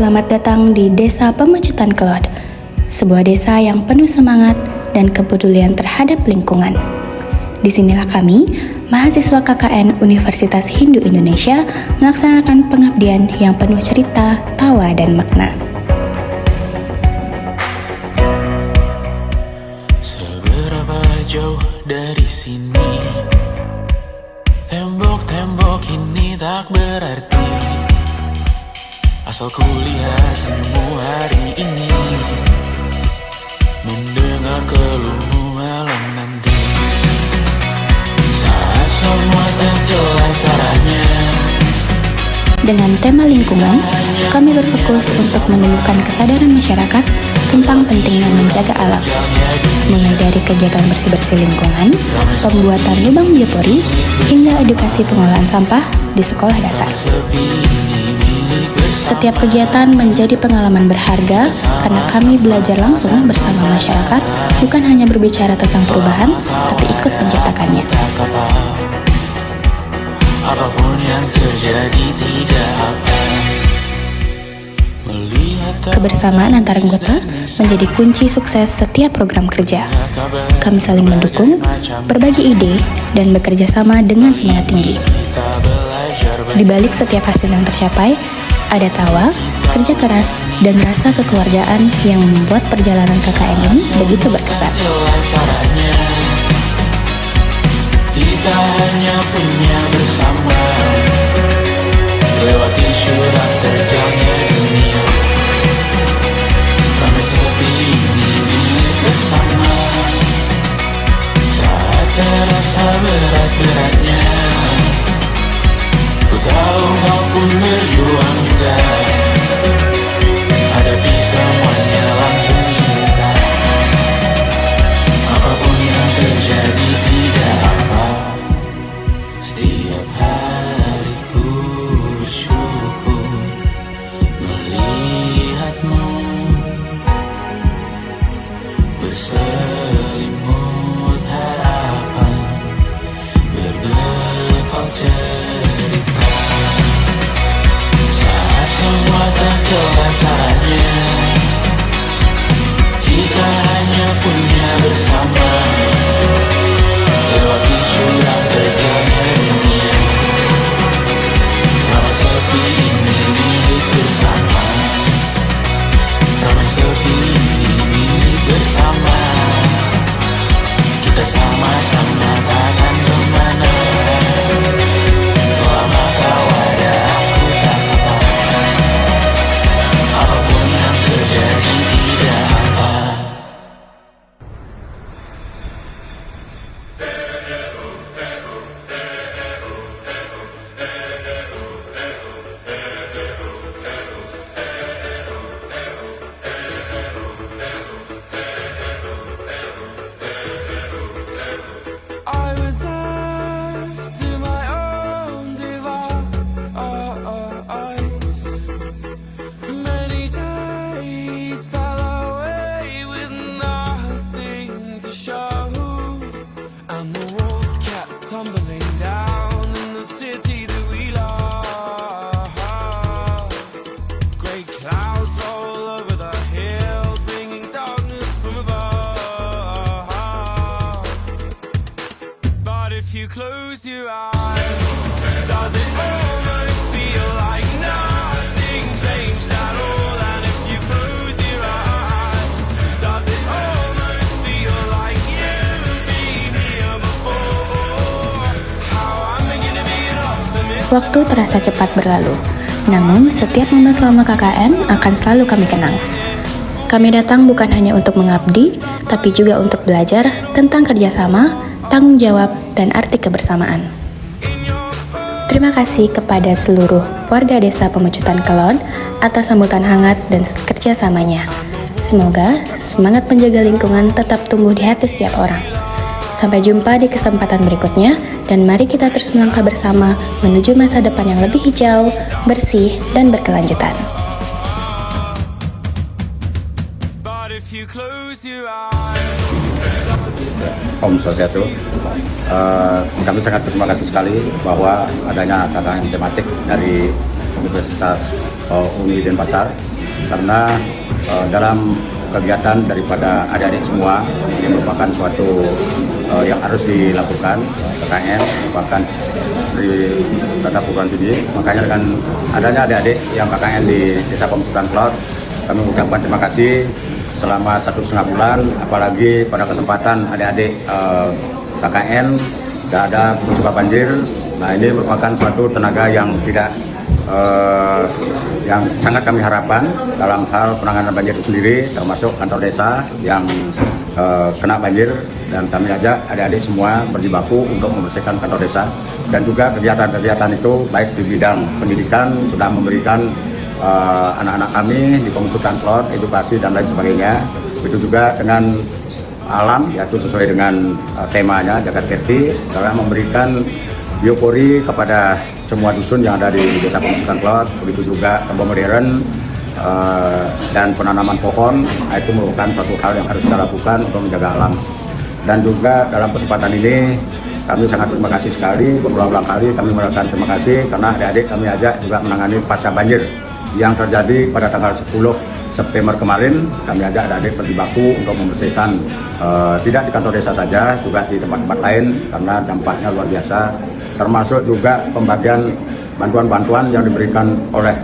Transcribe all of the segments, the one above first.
Selamat datang di Desa Pemecutan Kelod, sebuah desa yang penuh semangat dan kepedulian terhadap lingkungan. Disinilah kami, mahasiswa KKN Universitas Hindu Indonesia, melaksanakan pengabdian yang penuh cerita, tawa, dan makna. Seberapa jauh dari sini, tembok-tembok ini tak berarti, asal kulihat senyummu hari ini, mendengar keluhmu malam nanti. Saat semua tak jelas arahnya. Dengan tema lingkungan, kami berfokus untuk menemukan kesadaran masyarakat tentang pentingnya menjaga alam, mulai dari kegiatan bersih-bersih lingkungan, pembuatan lubang biopori, hingga edukasi pengolahan sampah di sekolah dasar. Setiap kegiatan menjadi pengalaman berharga karena kami belajar langsung bersama masyarakat, bukan hanya berbicara tentang perubahan, tapi ikut menciptakannya. Apapun yang terjadi tidak apa. Kebersamaan antar anggota menjadi kunci sukses setiap program kerja. Kami saling mendukung, berbagi ide, dan bekerja sama dengan semangat tinggi. Di balik setiap hasil yang tercapai, ada tawa, kerja keras, dan rasa kekeluargaan yang membuat perjalanan KKN ini begitu berkesan. Kita hanya punya bersama, lewati syurga terjangnya dunia. Ramai sepi ini milik bersama, saat terasa berat-beratnya. Ku tahu kau pun berjuang juga, hadapi semuanya langsung kita. Apapun yang terjadi tidak apa. Setiap hari ku bersyukur melihatmu berselimut harapan, berbekal cerita. Saat semua tak jelas arahnya, kita hanya punya bersama, lewati jurang terjangnya dunia. Ramai sepi ini milik bersama, ramai sepi ini milik bersama. Kita sama-sama takkan kemana, selama kau ada aku tak apa. Apapun yang terjadi tidak apa. I was left to my own devices. Many days fell away with nothing to show, and the walls kept tumbling down in the city that we love. Grey clouds all over the hills, bringing darkness from above. But if you close your eyes, does it almost feel like nothing changed at all? And if you close your eyes, does it almost feel like you've been here before? How I'm beginning to be an optimist. Waktu terasa cepat berlalu, namun setiap momen selama KKN akan selalu kami kenang. Kami datang bukan hanya untuk mengabdi, tapi juga untuk belajar tentang kerjasama, tanggung jawab, dan arti kebersamaan. Terima kasih kepada seluruh warga Desa Pemecutan Kelod atas sambutan hangat dan kerjasamanya. Semoga semangat menjaga lingkungan tetap tumbuh di hati setiap orang. Sampai jumpa di kesempatan berikutnya, dan mari kita terus melangkah bersama menuju masa depan yang lebih hijau, bersih, dan berkelanjutan. Om Swastiastu. Kami sangat berterima kasih sekali bahwa adanya KKN tematik dari Universitas Uni Denpasar karena dalam kegiatan daripada adik-adik semua ini merupakan suatu yang harus dilakukan. KKN merupakan dari Tata Perguruan Tinggi, makanya dengan adanya adik-adik yang KKN di Desa Pembentukan Cloud, kami mengucapkan terima kasih selama 1,5 bulan, apalagi pada kesempatan adik-adik KKN tidak ada musibah banjir. Nah, ini merupakan suatu tenaga yang tidak yang sangat kami harapkan dalam hal penanganan banjir itu sendiri, termasuk kantor desa yang kena banjir, dan kami ajak adik-adik semua berjibaku untuk membersihkan kantor desa. Dan juga kegiatan-kegiatan itu baik di bidang pendidikan sudah memberikan anak-anak kami di Pembentukan Cloud edukasi dan lain sebagainya. Begitu juga dengan alam, yaitu sesuai dengan temanya Jagat Kerti, dalam memberikan biopori kepada semua dusun yang ada di Desa Pembentukan Cloud. Begitu juga tembok modern dan penanaman pohon. Nah, itu merupakan suatu hal yang harus kita lakukan untuk menjaga alam. Dan juga dalam kesempatan ini kami sangat terima kasih sekali, berulang-ulang kali kami mengucapkan terima kasih karena adik-adik kami ajak juga menangani pasca banjir yang terjadi pada tanggal 10 September kemarin. Kami ajak adik-adik berjibaku untuk membersihkan tidak di kantor desa saja, juga di tempat-tempat lain karena dampaknya luar biasa. Termasuk juga pembagian bantuan-bantuan yang diberikan oleh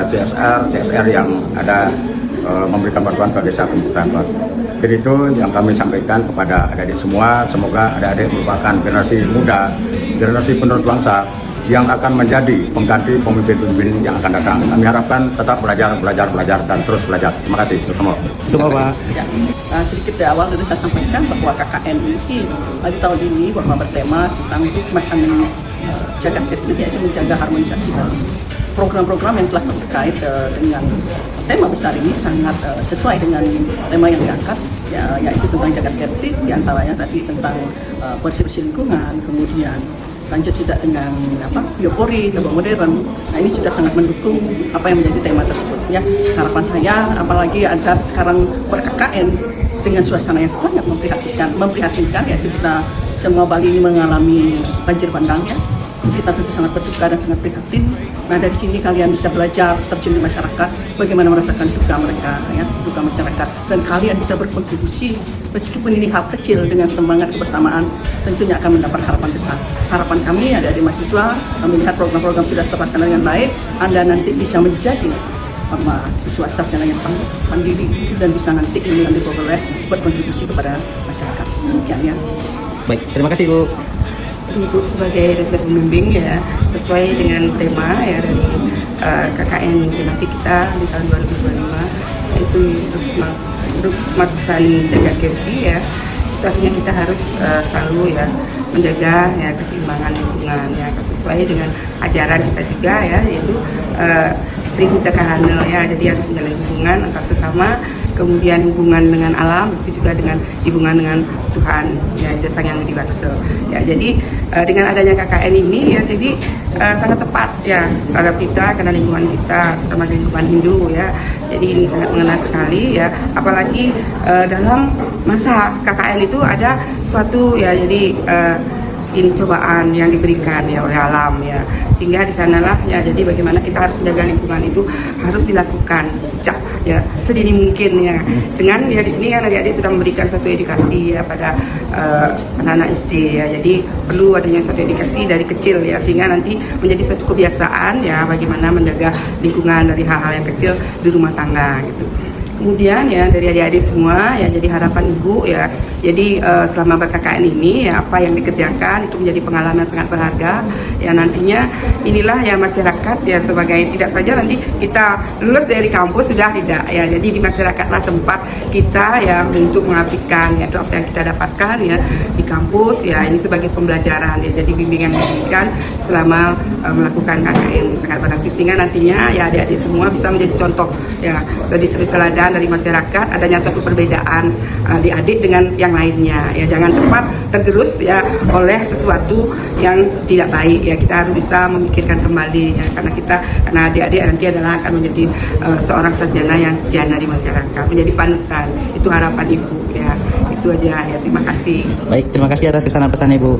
CSR yang ada memberikan bantuan ke Desa Pembentukan Cloud. Jadi itu yang kami sampaikan kepada adik-adik semua. Semoga adik-adik merupakan generasi muda, generasi penerus bangsa yang akan menjadi pengganti pemimpin-pemimpin yang akan datang. Kami harapkan tetap belajar dan terus belajar. Terima kasih semua. Pak. Ya, sedikit di awal dulu saya sampaikan bahwa KKN ini di tahun ini bahwa bertema tentang masa Jagat Kerti, yaitu menjaga harmonisasi dari program-program yang telah terkait dengan tema besar ini sangat sesuai dengan tema yang diangkat, yaitu tentang Jagat Kerti, diantaranya tadi tentang bersih-bersih lingkungan, kemudian lanjut juga dengan biopori, tembok modern. Nah, ini sudah sangat mendukung apa yang menjadi tema tersebut. Ya, harapan saya, apalagi ada sekarang ber-KKN dengan suasana yang sangat memprihatinkan, yaitu kita semua Bali ini mengalami banjir bandang ya. Kita tentu sangat berduka dan sangat prihatin. Nah, dari sini kalian bisa belajar terjun di masyarakat, bagaimana merasakan duka mereka, ya, duka masyarakat, dan kalian bisa berkontribusi meskipun ini hal kecil dengan semangat kebersamaan, tentunya akan mendapat harapan besar. Harapan kami ada di mahasiswa, kami lihat program-program sudah terlaksana dengan baik, Anda nanti bisa menjadi siswa sarjana yang mandiri dan bisa nanti dengan diperoleh berkontribusi kepada masyarakat. Demikian ya. Baik, terima kasih Bu. Ibu sebagai dosen pembimbing ya, sesuai dengan tema ya dari KKN nanti kita di tahun 2025 yaitu hidup Madsan Jagat Kerti ya. Itu artinya kita harus selalu ya menjaga ya keseimbangan lingkungan ya, sesuai dengan ajaran kita juga ya, yaitu Trihita Karana ya, jadi harus menjaga hubungan antar sesama, kemudian hubungan dengan alam, itu juga dengan hubungan dengan Tuhan ya, Desa Yang Dibaksa ya. Jadi dengan adanya KKN ini ya, jadi sangat tepat ya terhadap kita karena lingkungan kita, terutama lingkungan Hindu ya. Jadi ini sangat mengena sekali ya, apalagi dalam masa KKN itu ada suatu ya, jadi ini cobaan yang diberikan ya oleh alam ya, sehingga di sanalah ya, jadi bagaimana kita harus menjaga lingkungan itu harus dilakukan sejak ya sedini mungkin ya. Dengan ya di sini kan adik-adik sudah memberikan satu edukasi ya pada anak-anak SD ya, jadi perlu adanya suatu edukasi dari kecil ya, sehingga nanti menjadi suatu kebiasaan ya bagaimana menjaga lingkungan dari hal-hal yang kecil di rumah tangga gitu. Kemudian ya dari adik-adik semua ya, jadi harapan Ibu ya, jadi selama ber-KKN ini ya, apa yang dikerjakan itu menjadi pengalaman sangat berharga ya. Nantinya inilah ya masyarakat ya, sebagai tidak saja nanti kita lulus dari kampus sudah tidak ya, jadi di masyarakatlah tempat kita ya untuk mengabdikan ya, itu apa yang kita dapatkan ya di kampus ya, ini sebagai pembelajaran ya, jadi bimbingan pendidikan selama melakukan KKN sangat berarti, sehingga nantinya ya adik-adik semua bisa menjadi contoh ya, jadi sebagai teladan dari masyarakat adanya suatu perbedaan adik-adik dengan yang lainnya ya, jangan cepat tergerus ya oleh sesuatu yang tidak baik ya, kita harus bisa memikirkan kembali ya, karena adik-adik nanti adalah akan menjadi seorang sarjana yang sejana di masyarakat, menjadi panutan. Itu harapan Ibu ya, itu aja ya, terima kasih. Baik, terima kasih atas pesan-pesan Ibu.